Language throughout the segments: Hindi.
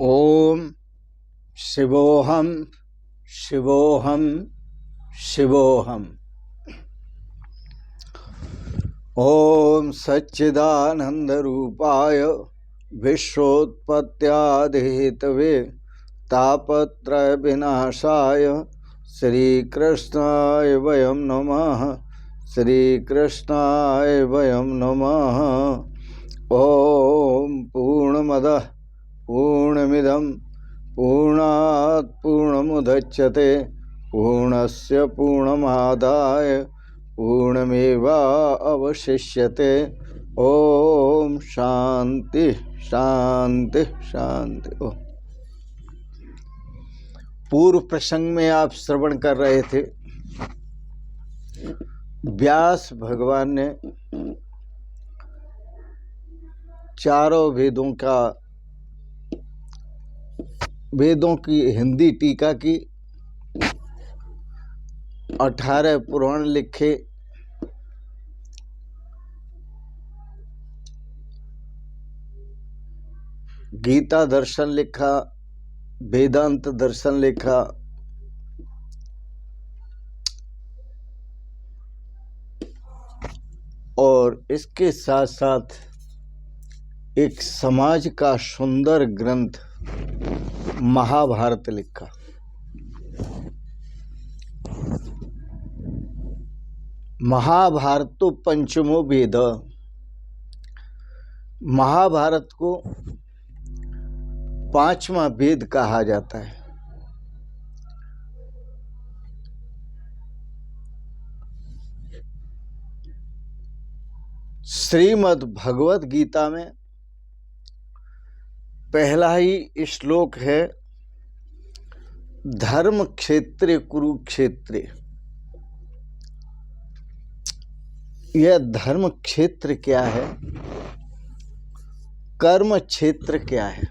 ओम शिवोहम शिवोहम शिवोहम। ओम सच्चिदानंद रूपाय विश्वोत्पत्त्यादिहेतवे तापत्रय विनाशाय श्रीकृष्णाय वयं नमः। श्रीकृष्णाय वयं नमः। ओम पूर्णमदः पूर्णमिदं पूर्णात् पूर्णमुदच्यते पूर्णस्य पूर्णमादाय पूर्णमेवावशिष्यते। ओम शांति शांति शांति। ओम। पूर्व प्रसंग में आप श्रवण कर रहे थे, व्यास भगवान ने चारों वेदों की हिंदी टीका की, 18 पुराण लिखे, गीता दर्शन लिखा, वेदांत दर्शन लिखा, और इसके साथ साथ एक समाज का सुंदर ग्रंथ महाभारत लिखा। महाभारत तो पंचमो वेद। महाभारत को पांचवा वेद कहा जाता है। श्रीमद् भगवत गीता में पहला ही श्लोक है, धर्म क्षेत्रे कुरुक्षेत्रे। यह धर्म क्षेत्र क्या है, कर्म क्षेत्र क्या है?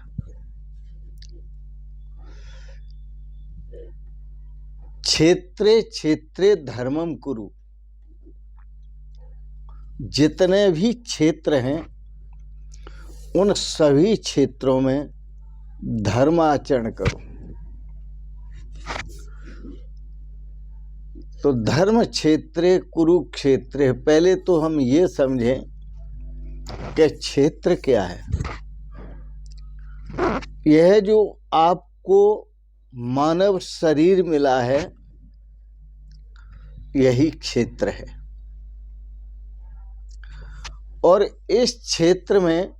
क्षेत्रे क्षेत्रे धर्मम कुरु। जितने भी क्षेत्र हैं उन सभी क्षेत्रों में धर्माचरण करो। तो धर्म क्षेत्रे कुरुक्षेत्र। पहले तो हम ये समझें कि क्षेत्र क्या है। यह जो आपको मानव शरीर मिला है, यही क्षेत्र है। और इस क्षेत्र में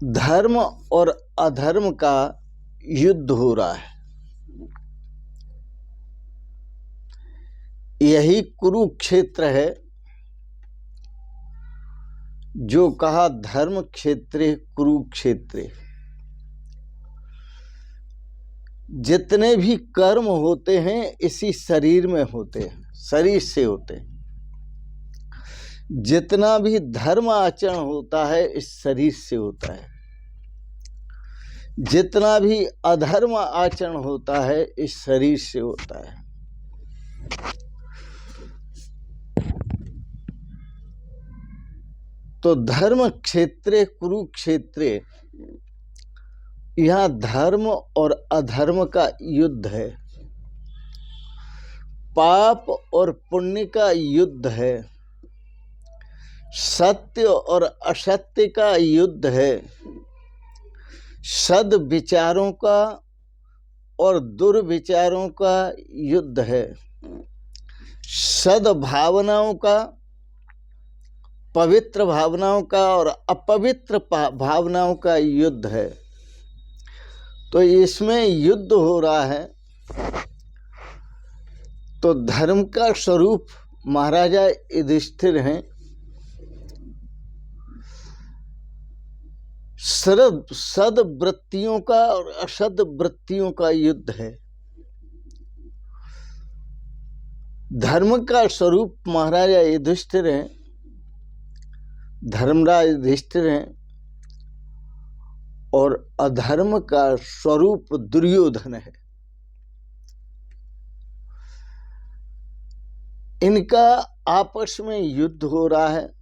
धर्म और अधर्म का युद्ध हो रहा है। यही कुरुक्षेत्र है जो कहा धर्म क्षेत्रे कुरुक्षेत्रे। जितने भी कर्म होते हैं इसी शरीर में होते हैं, शरीर से होते हैं। जितना भी धर्म आचरण होता है इस शरीर से होता है। जितना भी अधर्म आचरण होता है इस शरीर से होता है। तो धर्म क्षेत्रे कुरुक्षेत्रे, यहाँ धर्म और अधर्म का युद्ध है, पाप और पुण्य का युद्ध है, सत्य और असत्य का युद्ध है, सद विचारों का और दुर्विचारों का युद्ध है, सद भावनाओं का, पवित्र भावनाओं का और अपवित्र भावनाओं का युद्ध है। तो इसमें युद्ध हो रहा है। तो धर्म का स्वरूप महाराजा युधिष्ठिर हैं। सद वृत्तियों का और असद वृत्तियों का युद्ध है। धर्म का स्वरूप महाराजा युधिष्ठिर हैं, धर्मराज युधिष्ठिर हैं, और अधर्म का स्वरूप दुर्योधन है। इनका आपस में युद्ध हो रहा है।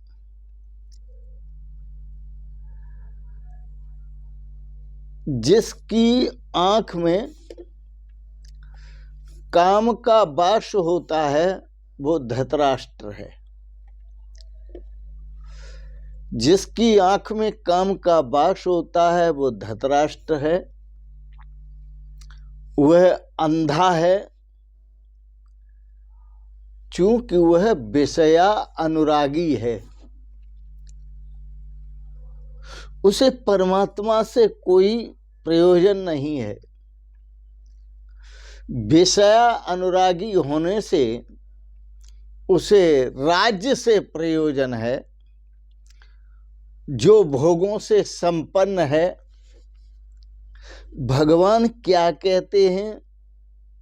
जिसकी आंख में काम का वास होता है वो धृतराष्ट्र है। जिसकी आंख में काम का वास होता है वो धृतराष्ट्र है। वह अंधा है चूंकि वह विषया अनुरागी है। उसे परमात्मा से कोई प्रयोजन नहीं है। विषया अनुरागी होने से उसे राज्य से प्रयोजन है, जो भोगों से संपन्न है। भगवान क्या कहते हैं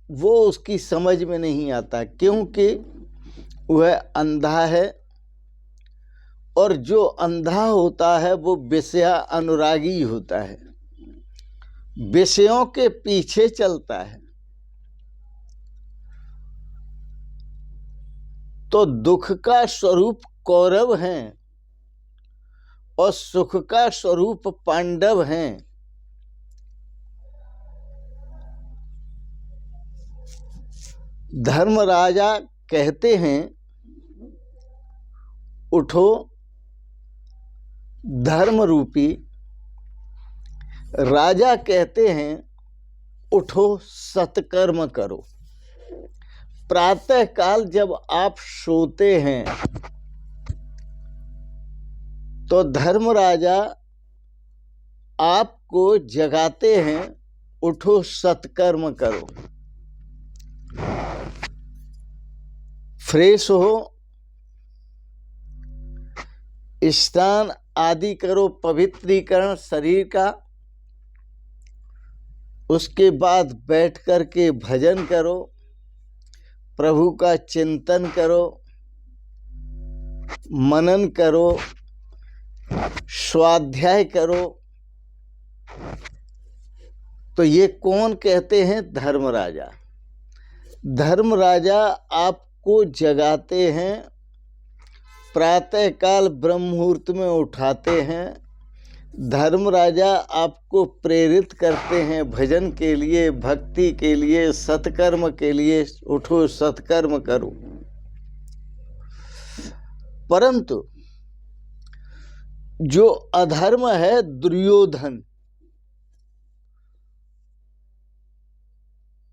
वो उसकी समझ में नहीं आता, क्योंकि वह अंधा है, और जो अंधा होता है वो विषया अनुरागी होता है, विषयों के पीछे चलता है। तो दुख का स्वरूप कौरव हैं और सुख का स्वरूप पांडव हैं। धर्मराजा कहते हैं उठो धर्म रूपी, राजा कहते हैं उठो सत्कर्म करो। प्रातः काल जब आप सोते हैं तो धर्मराजा आपको जगाते हैं, उठो सत्कर्म करो, फ्रेश हो, स्नान आदि करो, पवित्रीकरण शरीर का। उसके बाद बैठ कर के भजन करो, प्रभु का चिंतन करो, मनन करो, स्वाध्याय करो। तो ये कौन कहते हैं? धर्मराजा। धर्मराजा आपको जगाते हैं, प्रातः काल ब्रह्म मुहूर्त में उठाते हैं। धर्मराजा आपको प्रेरित करते हैं भजन के लिए, भक्ति के लिए, सत्कर्म के लिए। उठो सत्कर्म करो। परंतु जो अधर्म है दुर्योधन,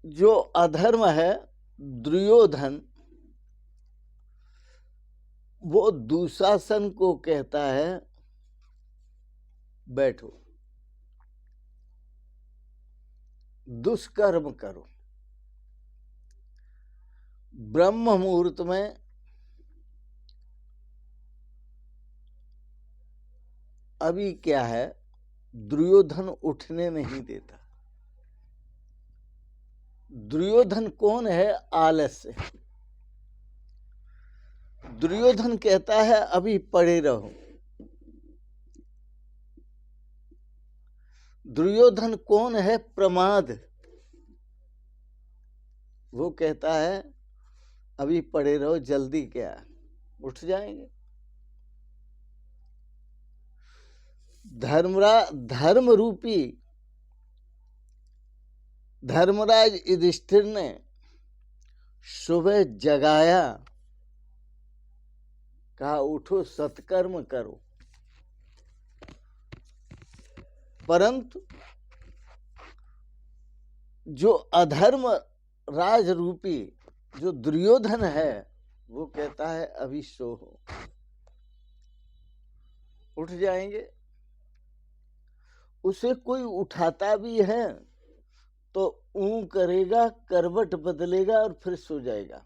जो अधर्म है दुर्योधन, वो दुशासन को कहता है बैठो दुष्कर्म करो। ब्रह्म मुहूर्त में अभी क्या है, दुर्योधन उठने नहीं देता। दुर्योधन कौन है? आलस्य। दुर्योधन कहता है अभी पड़े रहो। दुर्योधन कौन है? प्रमाद। वो कहता है अभी पड़े रहो, जल्दी क्या, उठ जाएंगे। धर्म रूपी धर्मराज युधिष्ठिर ने सुबह जगाया, कहा उठो सत्कर्म करो। परंतु जो अधर्म राज रूपी जो दुर्योधन है वो कहता है अभी सो हो, उठ जाएंगे। उसे कोई उठाता भी है तो ऊं करेगा, करवट बदलेगा और फिर सो जाएगा,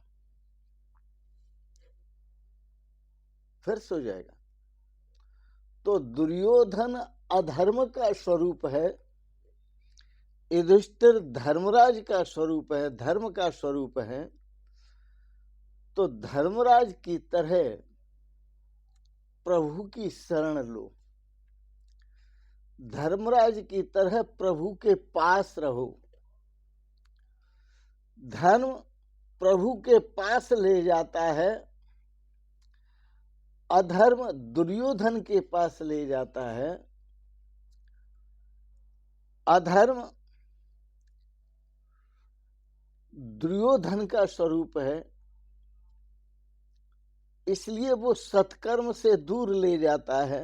फिर सो जाएगा। तो दुर्योधन अधर्म का स्वरूप है, युधिष्ठिर धर्मराज का स्वरूप है, धर्म का स्वरूप है। तो धर्मराज की तरह प्रभु की शरण लो, धर्मराज की तरह प्रभु के पास रहो। धर्म प्रभु के पास ले जाता है, अधर्म दुर्योधन के पास ले जाता है। अधर्म दुर्योधन का स्वरूप है, इसलिए वो सत्कर्म से दूर ले जाता है।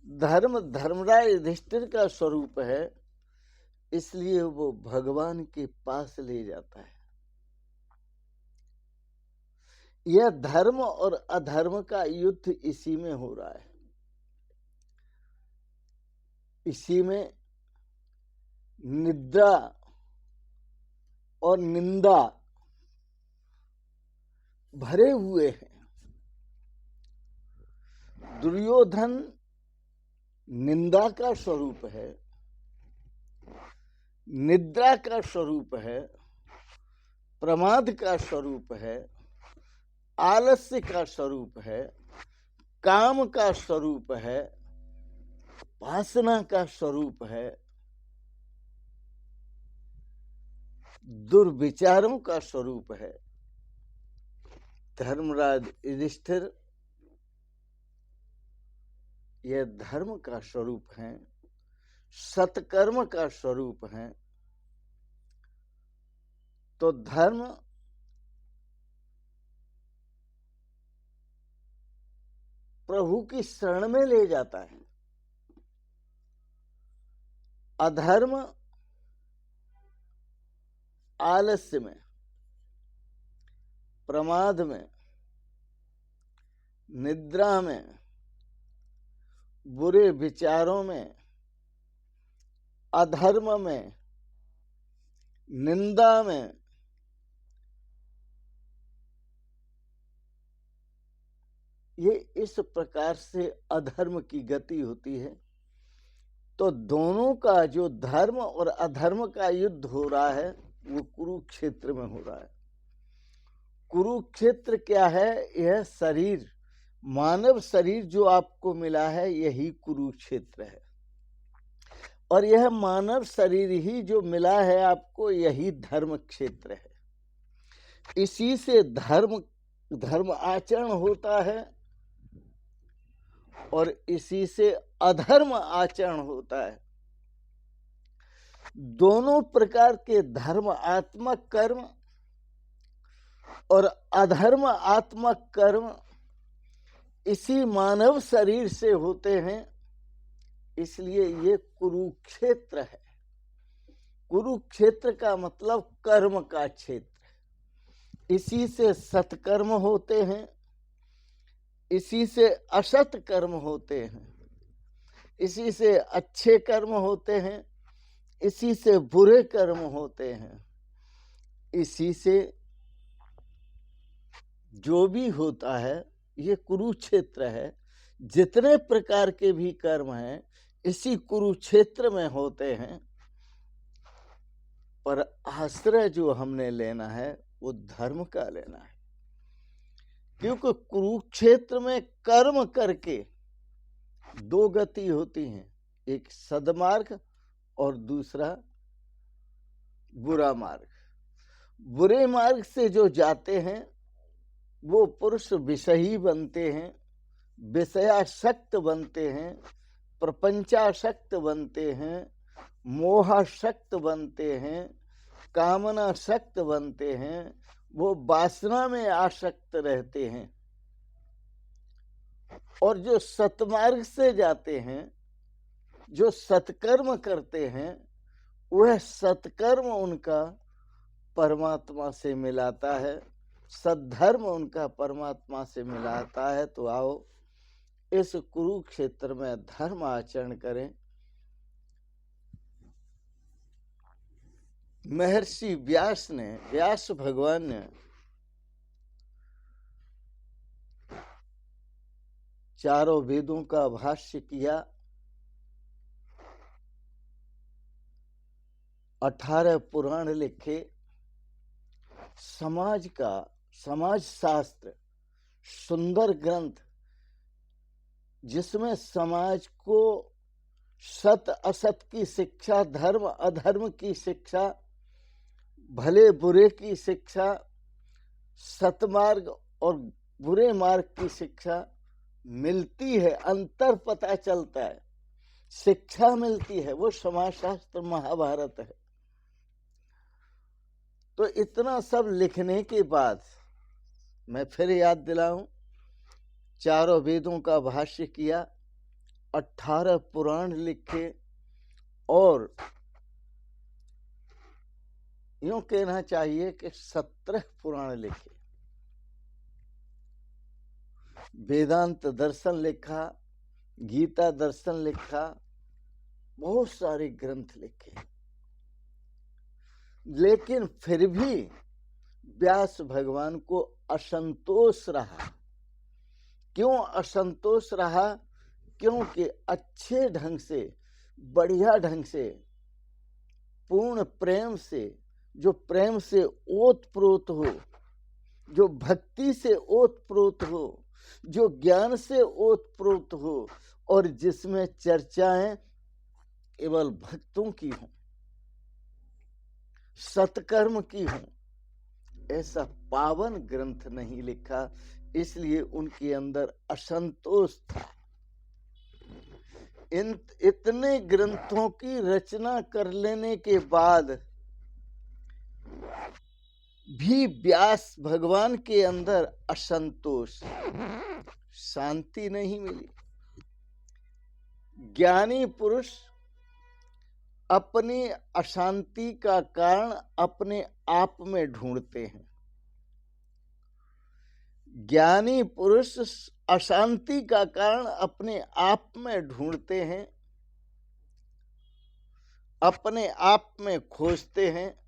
धर्म धर्मराज युधिष्ठिर का स्वरूप है, इसलिए वो भगवान के पास ले जाता है। यह धर्म और अधर्म का युद्ध इसी में हो रहा है। इसी में निद्रा और निंदा भरे हुए हैं। दुर्योधन निंदा का स्वरूप है, निद्रा का स्वरूप है, प्रमाद का स्वरूप है, आलस्य का स्वरूप है, काम का स्वरूप है, वासना का स्वरूप है, दुर्विचारों का स्वरूप है। धर्मराज युधिष्ठिर यह धर्म का स्वरूप है, सत्कर्म का स्वरूप है। तो धर्म प्रभु की शरण में ले जाता है, अधर्म आलस्य में, प्रमाद में, निद्रा में, बुरे विचारों में, अधर्म में, निंदा में, ये इस प्रकार से अधर्म की गति होती है। तो दोनों का जो धर्म और अधर्म का युद्ध हो रहा है वो कुरुक्षेत्र में हो रहा है। कुरुक्षेत्र क्या है? यह शरीर, मानव शरीर जो आपको मिला है यही कुरुक्षेत्र है, और यह मानव शरीर ही जो मिला है आपको यही धर्म क्षेत्र है। इसी से धर्म आचरण होता है और इसी से अधर्म आचरण होता है। दोनों प्रकार के धर्मात्मक कर्म और अधर्मात्मक कर्म इसी मानव शरीर से होते हैं, इसलिए ये कुरुक्षेत्र है। कुरुक्षेत्र का मतलब कर्म का क्षेत्र। इसी से सत्कर्म होते हैं, इसी से असत कर्म होते हैं, इसी से अच्छे कर्म होते हैं, इसी से बुरे कर्म होते हैं। इसी से जो भी होता है ये कुरुक्षेत्र है। जितने प्रकार के भी कर्म हैं इसी कुरुक्षेत्र में होते हैं, पर आश्रय जो हमने लेना है वो धर्म का लेना है। क्योंकि कुरुक्षेत्र में कर्म करके दो गति होती हैं, एक सद्मार्ग और दूसरा बुरा मार्ग। बुरे मार्ग से जो जाते हैं वो पुरुष विषयी बनते हैं, विषयासक्त बनते हैं, प्रपंचासक्त बनते हैं, मोहासक्त बनते हैं, कामनासक्त बनते हैं, वो वासना में आसक्त रहते हैं। और जो सतमार्ग से जाते हैं, जो सत्कर्म करते हैं, वह सत्कर्म उनका परमात्मा से मिलाता है, सद्धर्म उनका परमात्मा से मिलाता है। तो आओ इस कुरुक्षेत्र में धर्म आचरण करें। महर्षि व्यास भगवान ने चारों वेदों का भाष्य किया, 18 पुराण लिखे, समाज शास्त्र सुंदर ग्रंथ जिसमें समाज को सत असत की शिक्षा, धर्म अधर्म की शिक्षा, भले बुरे की शिक्षा, सतमार्ग और बुरे मार्ग की शिक्षा मिलती है, अंतर पता चलता है। शिक्षा मिलती है, वो समाजशास्त्र महाभारत है। तो इतना सब लिखने के बाद मैं फिर याद दिलाऊं, चारों वेदों का भाष्य किया, 18 पुराण लिखे, और यूं कहना चाहिए कि 17 पुराण लिखे। वेदांत दर्शन लिखा, गीता दर्शन लिखा, बहुत सारे ग्रंथ लिखे। लेकिन फिर भी व्यास भगवान को असंतोष रहा। क्यों असंतोष रहा? क्योंकि अच्छे ढंग से, बढ़िया ढंग से, पूर्ण प्रेम से, जो प्रेम से ओतप्रोत हो, जो भक्ति से ओतप्रोत हो, जो ज्ञान से ओतप्रोत हो, और जिसमें चर्चाएं केवल भक्तों की हों, सत्कर्म की हों, ऐसा पावन ग्रंथ नहीं लिखा। इसलिए उनके अंदर असंतोष था। इतने ग्रंथों की रचना कर लेने के बाद भी व्यास भगवान के अंदर असंतोष, शांति नहीं मिली। ज्ञानी पुरुष अपनी अशांति का कारण अपने आप में ढूंढते हैं। ज्ञानी पुरुष अशांति का कारण अपने आप में ढूंढते हैं, अपने आप में खोजते हैं,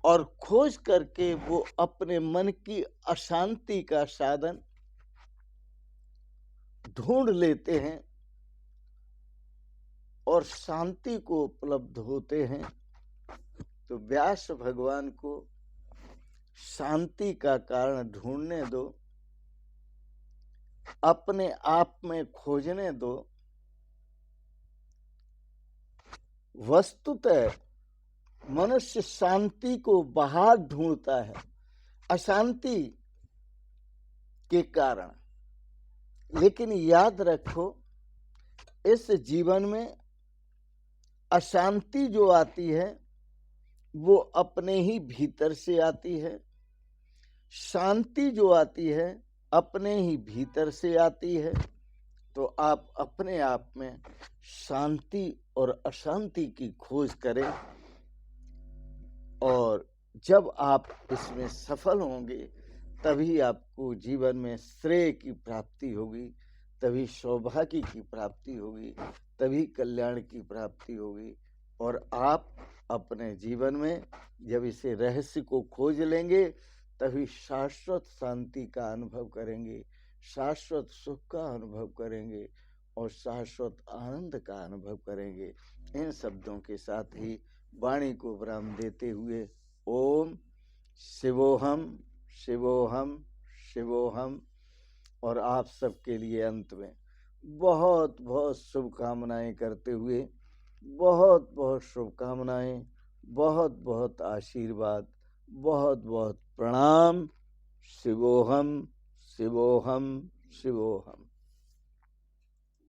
और खोज करके वो अपने मन की अशांति का साधन ढूंढ लेते हैं और शांति को उपलब्ध होते हैं। तो व्यास भगवान को शांति का कारण ढूंढने दो, अपने आप में खोजने दो। वस्तुतः मनुष्य शांति को बाहर ढूंढता है, अशांति के कारण। लेकिन याद रखो, इस जीवन में अशांति जो आती है वो अपने ही भीतर से आती है, शांति जो आती है अपने ही भीतर से आती है। तो आप अपने आप में शांति और अशांति की खोज करें, और जब आप इसमें सफल होंगे तभी आपको जीवन में श्रेय की प्राप्ति होगी, तभी सौभाग्य की प्राप्ति होगी, तभी कल्याण की प्राप्ति होगी। और आप अपने जीवन में जब इसे रहस्य को खोज लेंगे तभी शाश्वत शांति का अनुभव करेंगे, शाश्वत सुख का अनुभव करेंगे और शाश्वत आनंद का अनुभव करेंगे। इन शब्दों के साथ ही वाणी को विराम देते हुए ओम शिवोहम शिवोहम शिवोहम। और आप सबके लिए अंत में बहुत बहुत शुभकामनाएं करते हुए, बहुत बहुत शुभकामनाएं, बहुत बहुत आशीर्वाद, बहुत बहुत प्रणाम। शिवोहम शिवोहम शिवोहम।